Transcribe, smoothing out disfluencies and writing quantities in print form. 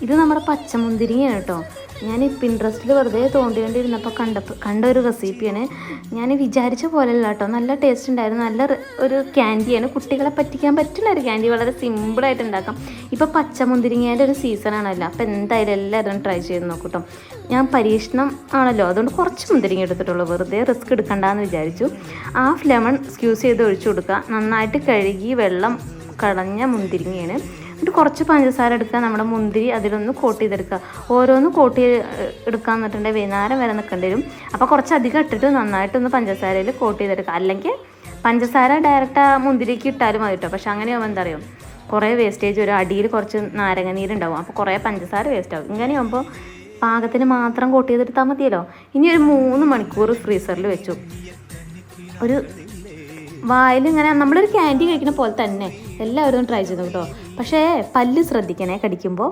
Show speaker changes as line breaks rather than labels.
ഇത് നമ്മുടെ പച്ചമുന്തിരിങ്ങയാണ് കേട്ടോ. ഞാൻ പിൻട്രസ്റ്റിൽ വെറുതെ തോണ്ടിക്കൊണ്ടിരുന്നപ്പോൾ കണ്ട ഒരു റെസിപ്പിയാണ്. ഞാൻ വിചാരിച്ച പോലെയല്ല കേട്ടോ, നല്ല ടേസ്റ്റ് ഉണ്ടായിരുന്നു. നല്ല ഒരു ക്യാൻഡിയാണ്, കുട്ടികളെ പറ്റിക്കാൻ പറ്റുന്ന ഒരു ക്യാൻഡി. വളരെ സിമ്പിളായിട്ട് ഉണ്ടാക്കാം. ഇപ്പോൾ പച്ചമുന്തിരിങ്ങേൻ്റെ ഒരു സീസണാണല്ലോ, അപ്പോൾ എന്തായാലും എല്ലാവരും ട്രൈ ചെയ്ത് നോക്കൂട്ടോ. ഞാൻ പരീക്ഷണം ആണല്ലോ, അതുകൊണ്ട് കുറച്ച് മുന്തിരിങ്ങ എടുത്തിട്ടുള്ളൂ. വെറുതെ റിസ്ക് എടുക്കണ്ടെന്ന് വിചാരിച്ചു. ഹാഫ് ലെമൺ സ്ക്യൂസ് ചെയ്ത് ഒഴിച്ചു കൊടുക്കുക. നന്നായിട്ട് കഴുകി വെള്ളം കളഞ്ഞ മുന്തിരിങ്ങയാണ്. എന്നിട്ട് കുറച്ച് പഞ്ചസാര എടുക്കുക. നമ്മുടെ മുന്തിരി അതിലൊന്ന് കോട്ട് ചെയ്തെടുക്കുക. ഓരോന്ന് കോട്ട് ചെയ്ത് എടുക്കാൻ എന്നിട്ടുണ്ടെങ്കിൽ വൈകുന്നേരം വരെ നിൽക്കേണ്ടി വരും. അപ്പോൾ കുറച്ചധികം ഇട്ടിട്ട് നന്നായിട്ടൊന്ന് പഞ്ചസാരയിൽ കോട്ട് ചെയ്തെടുക്കുക. അല്ലെങ്കിൽ പഞ്ചസാര ഡയറക്റ്റ് ആ മുന്തിരിക്ക് ഇട്ടാലും മതി കേട്ടോ. പക്ഷെ അങ്ങനെയാകുമ്പോൾ എന്താ അറിയും, കുറേ വേസ്റ്റേജ് വരും. അടിയിൽ കുറച്ച് നാരങ്ങ നീരുണ്ടാവും, അപ്പോൾ കുറേ പഞ്ചസാര വേസ്റ്റ് ആവും. ഇങ്ങനെയാകുമ്പോൾ പാകത്തിന് മാത്രം കോട്ട് ചെയ്തെടുത്താൽ മതിയല്ലോ. ഇനി ഒരു 3 മണിക്കൂർ ഫ്രീസറിൽ വെച്ചു. ഒരു വായിൽ ഇങ്ങനെ നമ്മളൊരു ക്യാൻഡി കഴിക്കുന്ന പോലെ തന്നെ എല്ലാവരും ട്രൈ ചെയ്തു കേട്ടോ. പക്ഷേ പല്ല് ശ്രദ്ധിക്കണേ കടിക്കുമ്പോൾ.